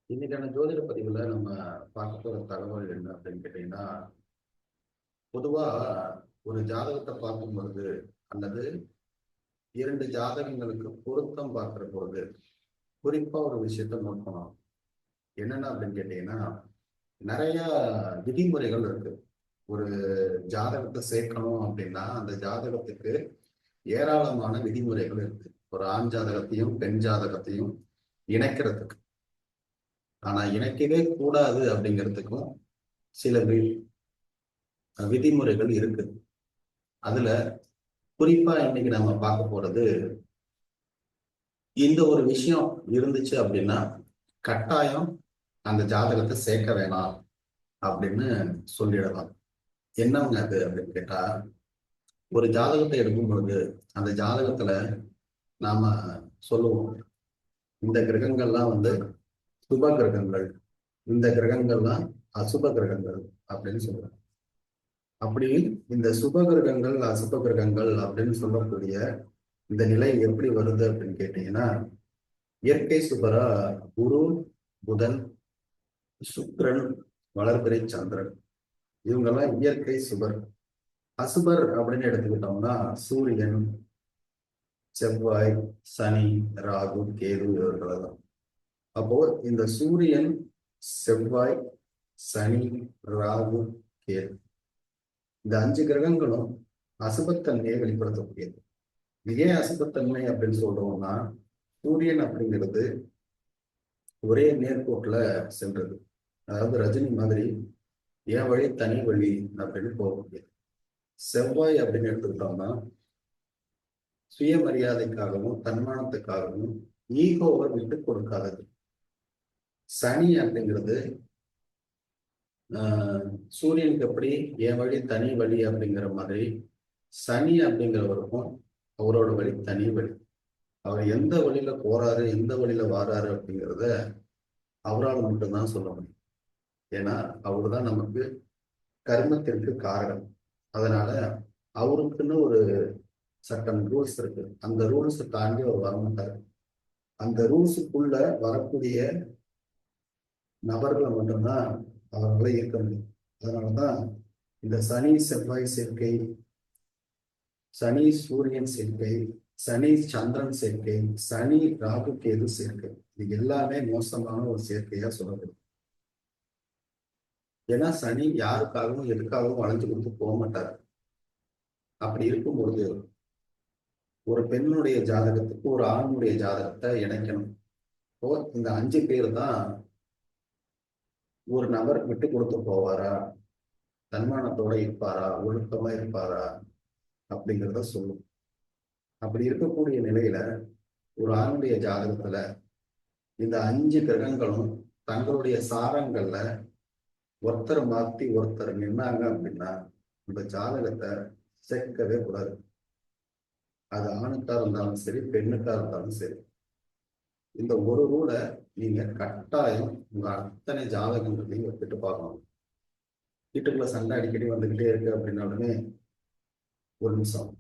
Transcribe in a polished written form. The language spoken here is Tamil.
இன்னைக்கான ஜோதிட பதிவுல நம்ம பார்க்க போற தகவல் என்ன அப்படின்னு கேட்டீங்கன்னா, பொதுவா ஒரு ஜாதகத்தை பார்க்கும் பொழுது அல்லது இரண்டு ஜாதகங்களுக்கு பொருத்தம் பார்க்கிற பொழுது குறிப்பா ஒரு விஷயத்த நோட் பண்ணணும். என்னென்ன அப்படின்னு கேட்டீங்கன்னா, நிறைய விதிமுறைகள் இருக்கு. ஒரு ஜாதகத்தை சேர்க்கணும் அப்படின்னா அந்த ஜாதகத்துக்கு ஏராளமான விதிமுறைகள் இருக்கு. ஒரு ஆண் ஜாதகத்தையும் பெண் ஜாதகத்தையும் இணைக்கிறதுக்கு. ஆனா இணைக்கவே கூடாது அப்படிங்கிறதுக்கும் சில விதிமுறைகள் இருக்கு. அதுல குறிப்பா இன்னைக்கு நம்ம பார்க்க போறது, இந்த ஒரு விஷயம் இருந்துச்சு அப்படின்னா கட்டாயம் அந்த ஜாதகத்தை சேர்க்க வேணாம் அப்படின்னு சொல்லிடலாம். என்னங்க அது அப்படின்னு கேட்டா, ஒரு ஜாதகத்தை எடுக்கும் பொழுது அந்த ஜாதகத்துல நாம சொல்லுவோம், இந்த கிரகங்கள்லாம் சுப கிரகங்கள், இந்த கிரகங்கள்லாம் அசுப கிரகங்கள் அப்படின்னு சொல்றோம். அப்படி இந்த சுப கிரகங்கள் அசுப கிரகங்கள் அப்படின்னு சொல்லக்கூடிய இந்த நிலை எப்படி வருது அப்படின்னு கேட்டீங்கன்னா, இயற்கை சுபரா குரு, புதன், சுக்கிரன், வளர்பிறை சந்திரன், இவங்கெல்லாம் இயற்கை சுபர். அசுபர் அப்படின்னு எடுத்துக்கிட்டோம்னா சூரியன், செவ்வாய், சனி, ராகு, கேது இவர்களை தான். அப்போ இந்த சூரியன், செவ்வாய், சனி, ராகு, கேது, இந்த அஞ்சு கிரகங்களும் அசுபத்தன்மையை வெளிப்படுத்தக்கூடியது. ஏன் அசுபத்தன்மை அப்படின்னு சொல்றோம்னா, சூரியன் அப்படிங்கிறது ஒரே நேர்கோட்டுல சென்றது. அதாவது ரஜினி மாதிரி என் வழி தனி வழி அப்படின்னு போகக்கூடியது. செவ்வாய் அப்படின்னு எடுத்துக்கிட்டோம்னா சுயமரியாதைக்காகவும் தன்மானத்துக்காகவும் ஈகோவை விட்டு கொடுக்காதது. சனி அப்படிங்கிறது சூரியனுக்கு எப்படி என் வழி தனி வழி அப்படிங்கிற மாதிரி, சனி அப்படிங்கிறவருக்கும் அவரோட வழி தனி வழி. அவர் எந்த வழியில போறாரு, எந்த வழியில வாராரு அப்படிங்கிறத அவரால் மட்டும்தான் சொல்ல முடியும். ஏன்னா அவரு தான் நமக்கு கர்மத்திற்கு காரணம். அதனால அவருக்குன்னு ஒரு சட்டம், ரூல்ஸ் இருக்கு. அந்த ரூல்ஸை தாண்டி அவர் வரமாட்டாரு. அந்த ரூல்ஸுக்குள்ள வரக்கூடிய நபர்களை மட்டும்தான் அவர்களை ஈர்க்க முடியும். அதனாலதான் இந்த சனி செவ்வாய் சேர்க்கை, சனி சூரியன் சேர்க்கை, சனி சந்திரன் சேர்க்கை, சனி ராகு கேது சேர்க்கை, இது எல்லாமே மோசமான ஒரு சேர்க்கையா சொல்லப்படும். ஏன்னா சனி யாருக்காகவும் எதுக்காகவும் வளைஞ்சு கொடுத்து போக மாட்டார். அப்படி இருக்கும்பொழுது ஒரு பெண்ணுடைய ஜாதகத்துக்கு ஒரு ஆணுடைய ஜாதகத்தை இணைக்கணும். இப்போ இந்த அஞ்சு பேர் தான் ஒரு நபர் விட்டு கொடுத்து போவாரா, தன்மானத்தோட இருப்பாரா, ஒழுக்கமா இருப்பாரா அப்படிங்கிறத சொல்லும். அப்படி இருக்கக்கூடிய நிலையில ஒரு ஆணுடைய ஜாதகத்துல இந்த அஞ்சு கிரகங்களும் தங்களுடைய சாரங்கள்ல ஒருத்தர் மாத்தி ஒருத்தர் நின்னாங்க அப்படின்னா இந்த ஜாதகத்தை சேர்க்கவே கூடாது. அது ஆணுக்கா இருந்தாலும் சரி, பெண்ணுக்கா இருந்தாலும் சரி. இந்த ஒரு ரூலை நீங்க கட்டாயம் உங்க அத்தனை ஜாதகங்களையும் ஒப்பிட்டு பார்க்கணும். வீட்டுக்குள்ள சண்டை அடிக்கடி வந்துகிட்டே இருக்கு அப்படின்னாலுமே ஒரு நிமிஷம்